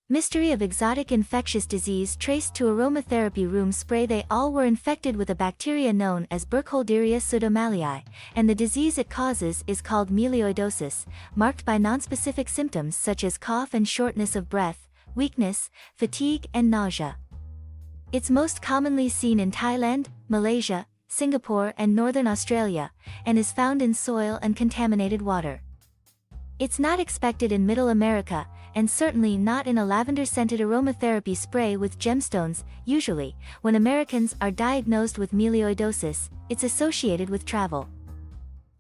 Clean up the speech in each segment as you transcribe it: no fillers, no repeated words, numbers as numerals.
Mystery of exotic infectious disease traced to aromatherapy room spray. They all were infected with a bacteria known as Burkholderia pseudomallei, and the disease it causes is called melioidosis, marked by nonspecific symptoms such as cough and shortness of breath, weakness, fatigue and nausea. It's most commonly seen in Thailand, Malaysia, Singapore and northern Australia, and is found in soil and contaminated water. It's not expected in Middle America, and certainly not in a lavender-scented aromatherapy spray with gemstones. Usually, when Americans are diagnosed with melioidosis, it's associated with travel.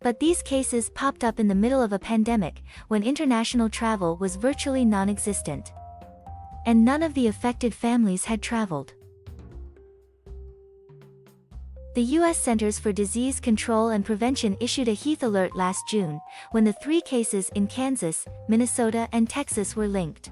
But these cases popped up in the middle of a pandemic, when international travel was virtually non-existent. And none of the affected families had traveled. The U.S. Centers for Disease Control and Prevention issued a heat alert last June, when the 3 cases in Kansas, Minnesota and Texas were linked.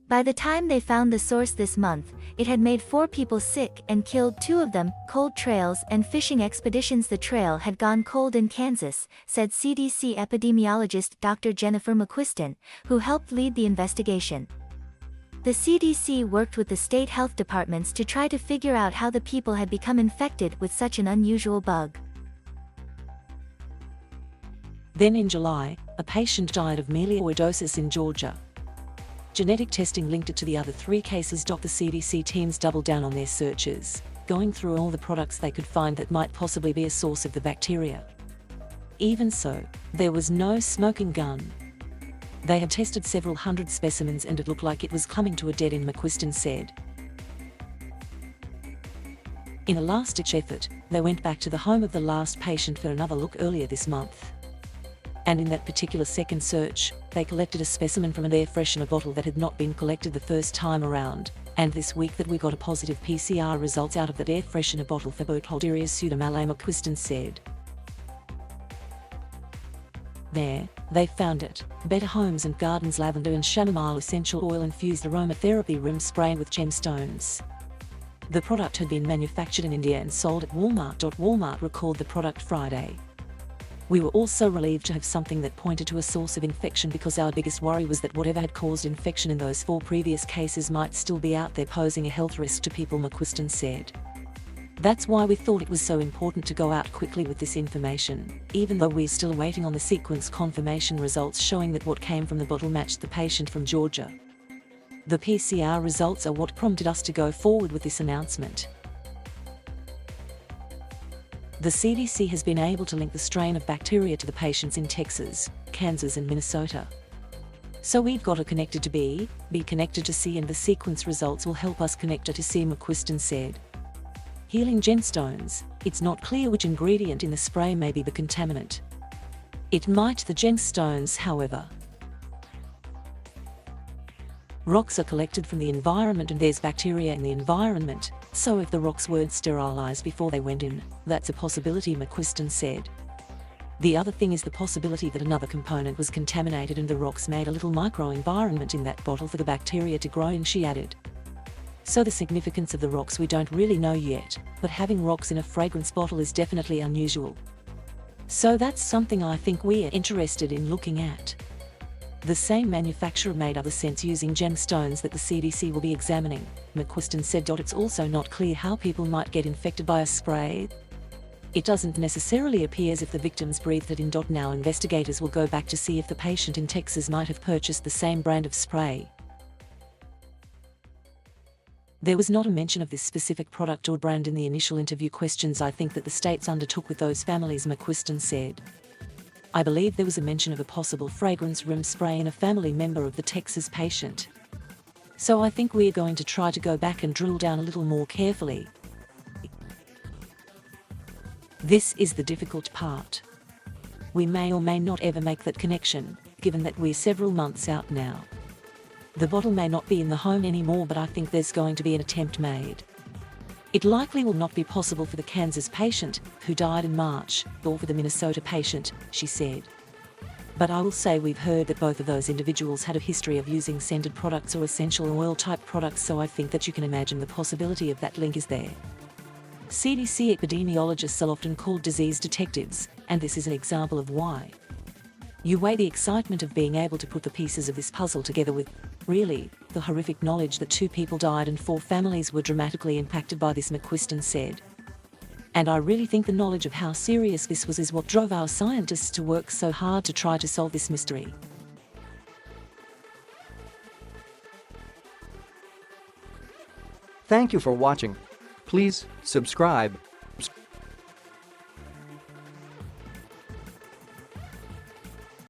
By the time they found the source this month, it had made 4 people sick and killed 2 of them. Cold trails and fishing expeditions. The trail had gone cold in Kansas, said CDC epidemiologist Dr. Jennifer McQuiston, who helped lead the investigation. The CDC worked with the state health departments to try to figure out how the people had become infected with such an unusual bug. Then in July, a patient died of melioidosis in Georgia. Genetic testing linked it to the other 3 cases. The CDC teams doubled down on their searches, going through all the products they could find that might possibly be a source of the bacteria. Even so, there was no smoking gun. They had tested several hundred specimens and it looked like it was coming to a dead end, McQuiston said. In a last-ditch effort, they went back to the home of the last patient for another look earlier this month. And in that particular second search, they collected a specimen from an air freshener bottle that had not been collected the first time around, and this week that we got a positive PCR results out of that air freshener bottle for Burkholderia pseudomallei, McQuiston said. There, they found it. Better Homes and Gardens lavender and chamomile essential oil infused aromatherapy room spray with gemstones. The product had been manufactured in India and sold at Walmart. Walmart recalled the product Friday. We were also relieved to have something that pointed to a source of infection because our biggest worry was that whatever had caused infection in those 4 previous cases might still be out there posing a health risk to people, McQuiston said. That's why we thought it was so important to go out quickly with this information, even though we're still waiting on the sequence confirmation results showing that what came from the bottle matched the patient from Georgia. The PCR results are what prompted us to go forward with this announcement. The CDC has been able to link the strain of bacteria to the patients in Texas, Kansas and Minnesota. So we've got a connected to B connected to C, and the sequence results will help us connect it to C, McQuiston said. Healing gemstones, it's not clear which ingredient in the spray may be the contaminant. It might the gemstones, however. Rocks are collected from the environment and there's bacteria in the environment, so if the rocks weren't sterilized before they went in, that's a possibility, McQuiston said. The other thing is the possibility that another component was contaminated and the rocks made a little microenvironment in that bottle for the bacteria to grow in, she added. So the significance of the rocks we don't really know yet, but having rocks in a fragrance bottle is definitely unusual. So that's something I think we're interested in looking at. The same manufacturer made other scents using gemstones that the CDC will be examining, McQuiston said. It's also not clear how people might get infected by a spray. It doesn't necessarily appear as if the victims breathed it in. Now investigators will go back to see if the patient in Texas might have purchased the same brand of spray. There was not a mention of this specific product or brand in the initial interview questions I think that the states undertook with those families, McQuiston said. I believe there was a mention of a possible fragrance room spray in a family member of the Texas patient. So I think we're going to try to go back and drill down a little more carefully. This is the difficult part. We may or may not ever make that connection, given that we're several months out now. The bottle may not be in the home anymore, but I think there's going to be an attempt made. It likely will not be possible for the Kansas patient, who died in March, or for the Minnesota patient, she said. But I will say we've heard that both of those individuals had a history of using scented products or essential oil-type products, so I think that you can imagine the possibility of that link is there. CDC epidemiologists are often called disease detectives, and this is an example of why. You weigh the excitement of being able to put the pieces of this puzzle together with Really, the horrific knowledge that 2 people died and 4 families were dramatically impacted by this, McQuiston said. And I really think the knowledge of how serious this was is what drove our scientists to work so hard to try to solve this mystery. Thank you for watching. Please subscribe